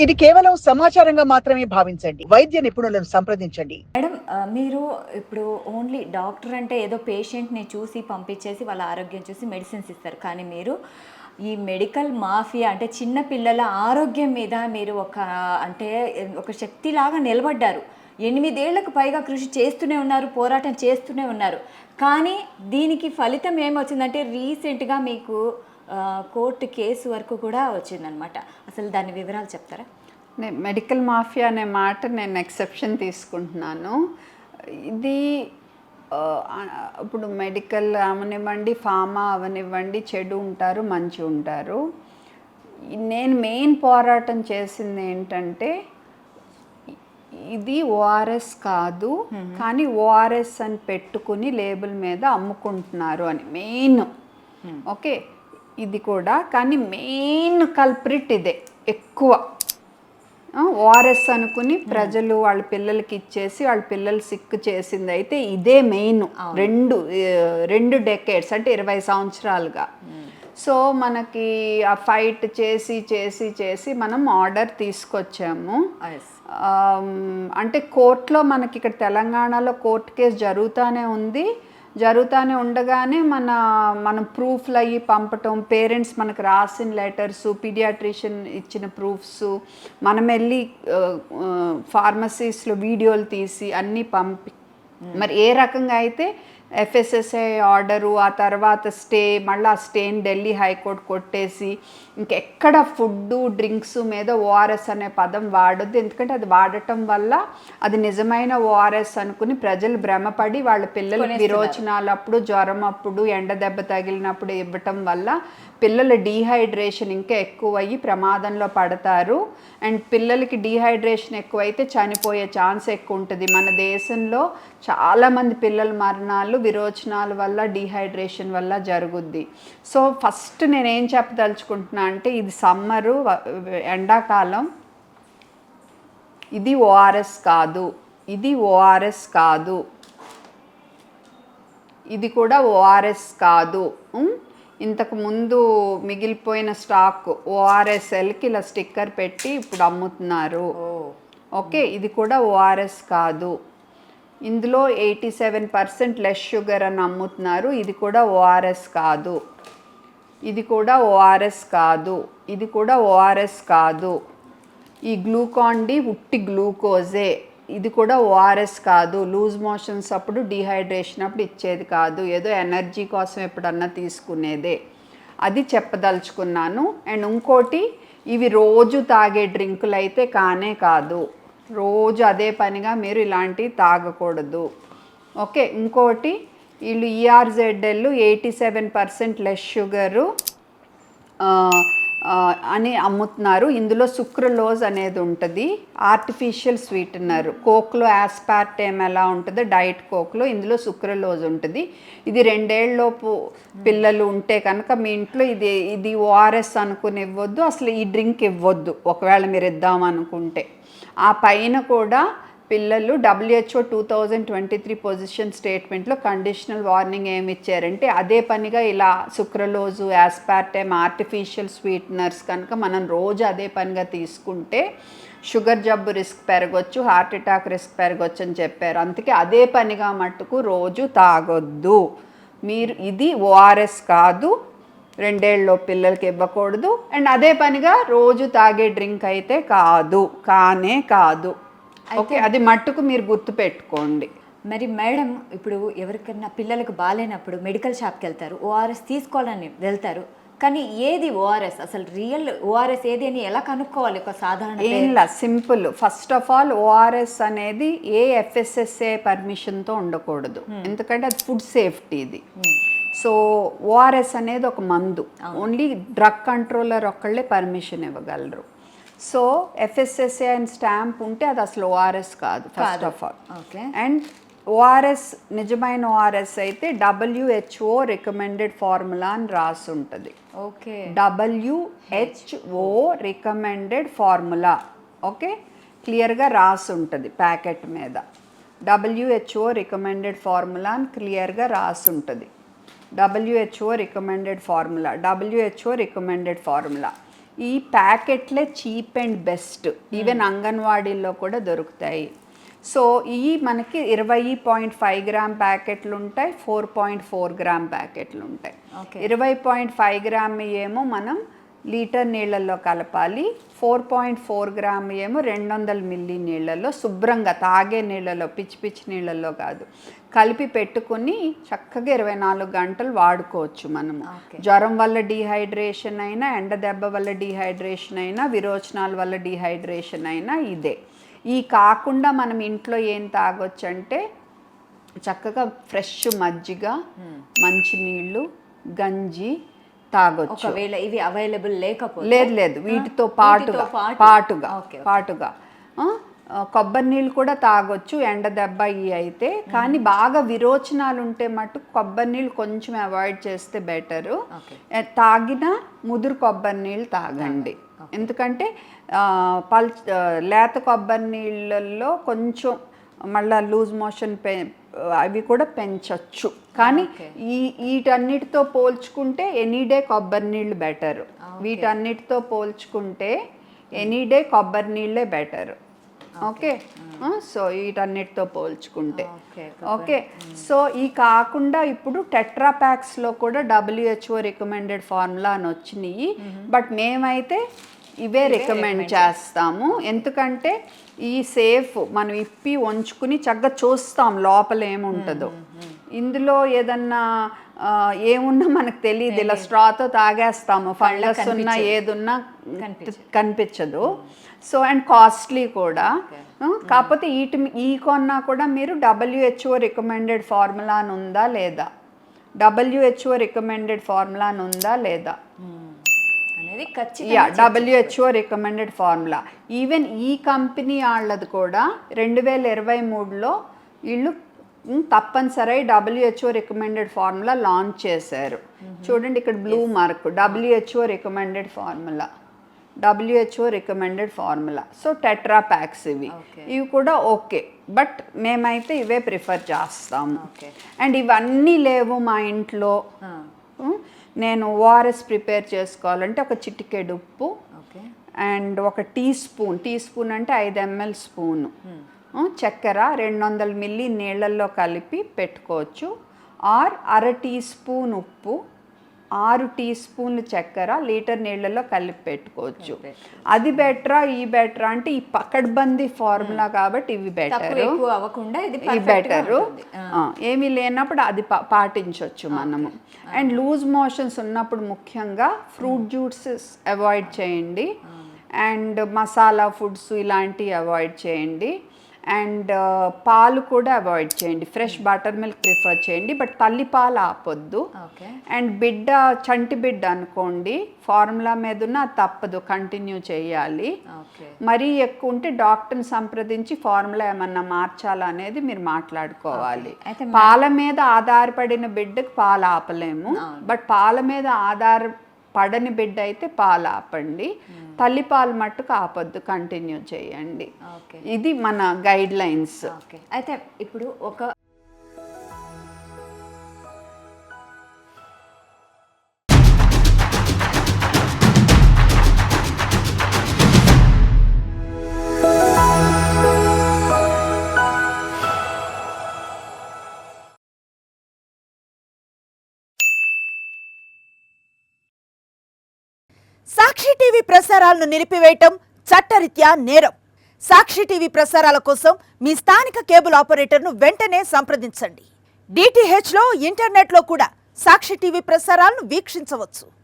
ఇది కేవలం సమాచారంగా మాత్రమే భావించండి. వైద్య నిపుణులను సంప్రదించండి. మేడం మీరు ఇప్పుడు ఓన్లీ డాక్టర్ అంటే ఏదో పేషెంట్‌ని చూసి పంపించేసి వాళ్ళ ఆరోగ్యం చూసి మెడిసిన్స్ ఇస్తారు. కానీ మీరు ఈ మెడికల్ మాఫియా అంటే చిన్న పిల్లల ఆరోగ్యం మీద మీరు అంటే ఒక శక్తిలాగా నిలబడ్డారు. 8 ఏళ్లకు పైగా కృషి చేస్తూనే ఉన్నారు. పోరాటం చేస్తూనే ఉన్నారు. కానీ దీనికి ఫలితం ఏమొచ్చిందంటే రీసెంట్‌గా మీకు కోర్టు కేసు వరకు కూడా వచ్చిందనమాట. అసలు దాని వివరాలు చెప్తారా? మెడికల్ మాఫియా అనే మాట నేను ఎక్సెప్షన్ తీసుకుంటున్నాను. ఇది ఇప్పుడు మెడికల్ అవనివ్వండి, ఫార్మా అవనివ్వండి, చెడు ఉంటారు, మంచి ఉంటారు. నేను మెయిన్ పోరాటం చేసింది ఏంటంటే ఇది ఓఆర్ఎస్ కాదు, కానీ ఓఆర్ఎస్ అని పెట్టుకుని లేబుల్ మీద అమ్ముకుంటున్నారు అని మెయిన్. ఓకే, ఇది కూడా, కానీ మెయిన్ కల్ప్రిట్ ఇదే ఎక్కువ. ఓఆర్ఎస్ అనుకుని ప్రజలు వాళ్ళ పిల్లలకి ఇచ్చేసి వాళ్ళ పిల్లలు సిక్ చేసింది అయితే ఇదే మెయిన్. రెండు డెకేడ్స్ అంటే 20 సంవత్సరాలుగా. సో మనకి ఆ ఫైట్ చేసి చేసి చేసి మనం ఆర్డర్ తీసుకొచ్చాము. అంటే కోర్టులో మనకి ఇక్కడ తెలంగాణలో కోర్టు కేసు జరుగుతూనే ఉండగానే మనం ప్రూఫ్లు అయ్యి పంపటం, పేరెంట్స్ మనకు రాసిన లెటర్స్, పీడియాట్రిషియన్ ఇచ్చిన ప్రూఫ్స్, మనం వెళ్ళి ఫార్మసీస్లో వీడియోలు తీసి అన్నీ పంపి, మరి ఏ రకంగా అయితే ఎఫ్ఎస్ఎస్ఐ ఆర్డరు, ఆ తర్వాత స్టే, మళ్ళీ ఆ స్టేని ఢిల్లీ హైకోర్టు కొట్టేసి ఇంకెక్కడ ఫుడ్డు డ్రింక్స్ మీద ఓఆర్ఎస్ అనే పదం వాడొద్దు, ఎందుకంటే అది వాడటం వల్ల అది నిజమైన ఓఆర్ఎస్ అనుకుని ప్రజలు భ్రమపడి వాళ్ళ పిల్లలు విరోచనాలు అప్పుడు, జ్వరం అప్పుడు, ఎండ దెబ్బ తగిలినప్పుడు ఇవ్వటం వల్ల పిల్లల డీహైడ్రేషన్ ఇంకా ఎక్కువయ్యి ప్రమాదంలో పడతారు. అండ్ పిల్లలకి డీహైడ్రేషన్ ఎక్కువైతే చనిపోయే ఛాన్స్ ఎక్కువ ఉంటుంది. మన దేశంలో చాలామంది పిల్లల మరణాలు విరోచనాల వల్ల, డీహైడ్రేషన్ వల్ల జరుగుద్ది. సో ఫస్ట్ నేనేం చెప్పదలుచుకుంటున్నా అంటే ఇది సమ్మరు, ఎండాకాలం, ఇది ఓఆర్ఎస్ కాదు, ఇది ఓఆర్ఎస్ కాదు, ఇది కూడా ఓఆర్ఎస్ కాదు. ఇంతకుముందు మిగిలిపోయిన స్టాక్ ఓఆర్ఎస్ఎల్కి ఇలా స్టిక్కర్ పెట్టి ఇప్పుడు అమ్ముతున్నారు. ఓకే, ఇది కూడా ఓఆర్ఎస్ కాదు. ఇందులో 87% లెస్ షుగర్ అని అమ్ముతున్నారు. ఇది కూడా ఓఆర్ఎస్ కాదు, ఇది కూడా ఓఆర్ఎస్ కాదు, ఇది కూడా ఓఆర్ఎస్ కాదు. ఈ గ్లూకాన్-డి ఉట్టి గ్లూకోజే, ఇది కూడా ఓఆర్ఎస్ కాదు. లూజ్ మోషన్స్ అప్పుడు, డీహైడ్రేషన్ అప్పుడు ఇచ్చేది కాదు, ఏదో ఎనర్జీ కోసం ఎప్పుడన్నా తీసుకునేదే. అది చెప్పదలుచుకున్నాను. అండ్ ఇంకోటి, ఇవి రోజు తాగే డ్రింకులు అయితే కానే కాదు. రోజు అదే పనిగా మీరు ఇలాంటివి తాగకూడదు. ఓకే, ఇంకోటి, వీళ్ళు ఈఆర్జెడ్ఎల్ 87% లెస్ షుగరు అని అమ్ముతున్నారు. ఇందులో సుక్రలోజ్ అనేది ఉంటుంది, ఆర్టిఫిషియల్ స్వీటనర్. కోక్లో ఆస్పార్టేమ్ ఎలా ఉంటుందో డైట్ కోక్లో ఇందులో సుక్రలోజ్ ఉంటుంది. ఇది 2 ఏళ్ళలోపు పిల్లలు ఉంటే కనుక మీ ఇంట్లో ఇది ఓఆర్ఎస్ అనుకుని ఇవ్వద్దు, అసలు ఈ డ్రింక్ ఇవ్వద్దు ఒకవేళ మీరు ఇద్దామనుకుంటే. ఆ పైన కూడా పిల్లలు WHO 2023 పొజిషన్ స్టేట్మెంట్లో కండిషనల్ వార్నింగ్ ఏమి ఇచ్చారంటే అదే పనిగా ఇలా సుక్రలోజు, ఆస్పార్టేమ్, ఆర్టిఫిషియల్ స్వీట్నర్స్ కనుక మనం రోజు అదే పనిగా తీసుకుంటే షుగర్ జబ్బు రిస్క్ పెరగొచ్చు, హార్ట్ అటాక్ రిస్క్ పెరగొచ్చు అని చెప్పారు. అందుకే అదే పనిగా మట్టుకు రోజు తాగొద్దు మీరు. ఇది ఓఆర్ఎస్ కాదు, 2 ఏళ్ళలో పిల్లలకి ఇవ్వకూడదు. అండ్ అదే పనిగా రోజు తాగే డ్రింక్ అయితే కానే కాదు. ఓకే, అది మట్టుకు మీరు గుర్తుపెట్టుకోండి. మరి మేడం, ఇప్పుడు ఎవరికైనా పిల్లలకు బాగాలేనప్పుడు మెడికల్ షాప్కి వెళ్తారు, ఓఆర్ఎస్ తీసుకోవాలని వెళ్తారు, కానీ ఏది ఓఆర్ఎస్, అసలు రియల్ ఓఆర్ఎస్ ఏది అని ఎలా కనుక్కోవాలి? ఒక సాధారణ ఏంలా simple. First of all ORS అనేది ఏ ఎఫ్ఎస్ఎస్ఏ పర్మిషన్తో ఉండకూడదు, ఎందుకంటే అది ఫుడ్ సేఫ్టీది. సో ఓఆర్ఎస్ అనేది ఒక మందు, ఓన్లీ డ్రగ్ కంట్రోలర్ ఒక్కళ్ళే పర్మిషన్ ఇవ్వగలరు. సో ఎఫ్ఎస్ఎస్ఏ అని స్టాంప్ ఉంటే అది అసలు ఓఆర్ఎస్ కాదు first of all. And ORS నిజమైన ఓఆర్ఎస్ అయితే WHO రికమెండెడ్ ఫార్ములా అని రాసి ఉంటుంది. Okay, WHO recommended formula. Okay, క్లియర్గా రాసి ఉంటుంది ప్యాకెట్ మీద. WHO రికమెండెడ్ ఫార్ములా అని క్లియర్గా రాసి ఉంటుంది. WHO recommended formula. ఈ ప్యాకెట్లే చీప్ అండ్ బెస్ట్, ఈవెన్ అంగన్వాడీల్లో కూడా దొరుకుతాయి. సో ఇవి మనకి 20.5 గ్రామ్ ప్యాకెట్లు ఉంటాయి, 4.4 గ్రామ్ ప్యాకెట్లు ఉంటాయి. 20.5 గ్రామ్ ఏమో మనం లీటర్ నీళ్ళల్లో కలపాలి, 4.4 గ్రామ్ ఏమో 200 మిల్లీ నీళ్ళల్లో శుభ్రంగా తాగే నీళ్ళలో, పిచ్చి పిచ్చి నీళ్ళల్లో కాదు, కలిపి పెట్టుకుని చక్కగా 24 గంటలు వాడుకోవచ్చు మనము. జ్వరం వల్ల డీహైడ్రేషన్ అయినా, ఎండ దెబ్బ వల్ల డీహైడ్రేషన్ అయినా, విరోచనాల వల్ల డీహైడ్రేషన్ అయినా ఇదే. ఈ కాకుండా మనం ఇంట్లో ఏం తాగొచ్చు అంటే చక్కగా ఫ్రెష్ మజ్జిగ, మంచినీళ్ళు, గంజి తాగొచ్చు. ఒకవేళ ఇవి అవైలబుల్ లేకపోతే లేదు వీటితో పాటుగా కొబ్బరి నీళ్ళు కూడా తాగొచ్చు ఎండ దెబ్బ ఇవి అయితే. కానీ బాగా విరోచనాలు ఉంటే మటుకు కొబ్బరి నీళ్ళు కొంచెం అవాయిడ్ చేస్తే బెటరు. తాగిన ముదురు కొబ్బరి నీళ్ళు తాగండి, ఎందుకంటే లేత కొబ్బరి నీళ్ళల్లో కొంచెం మళ్ళీ లూజ్ మోషన్ అవి కూడా పెంచవచ్చు. కానీ వీటన్నిటితో పోల్చుకుంటే ఎనీడే కొబ్బరి నీళ్ళు బెటరు. వీటన్నిటితో పోల్చుకుంటే ఎనీడే కొబ్బరి నీళ్ళే బెటరు. ఓకే, సో వీటన్నిటితో పోల్చుకుంటే ఓకే. సో ఈ కాకుండా ఇప్పుడు టెట్రా ప్యాక్స్లో కూడా WHO రికమెండెడ్ ఫార్ములా అని వచ్చినాయి. బట్ మేమైతే ఇవే రికమెండ్ చేస్తాము, ఎందుకంటే ఈ సేఫ్ మనం ఇప్పి ఉంచుకుని చక్కగా చూస్తాం లోపల ఏముంటుందో. ఇందులో ఏదన్నా ఏమున్నా మనకు తెలియదు, ఇలా స్ట్రాతో తాగేస్తాము, ఫంగస్ ఉన్నా ఏదున్నా కనిపించదు. సో అండ్ కాస్ట్లీ కూడా. కాకపోతే ఈ కొన్నా కూడా మీరు WHO రికమెండెడ్ ఫార్ములా అని ఉందా లేదా, WHO రికమెండెడ్ ఫార్ములా అని ఉందా లేదా అనేది ఖచ్చితంగా WHO రికమెండెడ్ ఫార్ములా. ఈవెన్ ఈ కంపెనీ వాళ్ళది కూడా 2023లో వీళ్ళు తప్పనిసరి WHO రికమెండెడ్ ఫార్ములా లాంచ్ చేశారు. చూడండి ఇక్కడ blue mark, WHO recommended formula, WHO recommended formula. So tetra packs ఇవి కూడా ఓకే, బట్ మేమైతే ఇవే ప్రిఫర్ చేస్తాము. అండ్ ఇవన్నీ లేవు మా ఇంట్లో, నేను ORS ప్రిపేర్ చేసుకోవాలంటే ఒక చిటికెడు ఉప్పు అండ్ ఒక టీ స్పూన్ అంటే 5 ml స్పూను చక్కెర 200 మిల్లీ నీళ్ళల్లో కలిపి పెట్టుకోవచ్చు. ఆర్ అర టీ స్పూన్ ఉప్పు, 6 టీ స్పూన్లు చక్కెర లీటర్ నీళ్ళలో కలిపి పెట్టుకోవచ్చు. అది బెటరా ఈ బెటరా అంటే ఈ పకడ్బందీ ఫార్ములా కాబట్టి ఇవి బెటరు, ఇవి బెటరు. ఏమీ లేనప్పుడు అది పాటించవచ్చు మనము. అండ్ లూజ్ మోషన్స్ ఉన్నప్పుడు ముఖ్యంగా ఫ్రూట్ జ్యూసెస్ అవాయిడ్ చేయండి, అండ్ మసాలా ఫుడ్స్ ఇలాంటివి అవాయిడ్ చేయండి, అండ్ పాలు కూడా అవాయిడ్ చేయండి. ఫ్రెష్ బటర్ మిల్క్ ప్రిఫర్ చేయండి, బట్ తల్లి పాలు ఆపొద్దు. అండ్ చంటి బిడ్డ అనుకోండి, ఫార్ములా మీద ఉన్న తప్పదు, కంటిన్యూ చేయాలి. మరీ ఎక్కువ ఉంటే డాక్టర్ని సంప్రదించి ఫార్ములా ఏమన్నా మార్చాలా అనేది మీరు మాట్లాడుకోవాలి. పాల మీద ఆధారపడిన బిడ్డకు పాలు ఆపలేము, బట్ పాల మీద ఆధారపడని బిడ్డ అయితే పాలు ఆపండి. తల్లిపాలు మట్టుకు ఆపొద్దు, కంటిన్యూ చేయండి. ఇది మన గైడ్ లైన్స్. అయితే ఇప్పుడు ఒక సాక్షి టీవీ ప్రసారాలను నిలిపివేయటం చట్టరీత్యా నేరం. సాక్షి టీవీ ప్రసారాల కోసం మీ స్థానిక కేబుల్ ఆపరేటర్ను వెంటనే సంప్రదించండి. DTHలో ఇంటర్నెట్లో కూడా సాక్షి టీవీ ప్రసారాలను వీక్షించవచ్చు.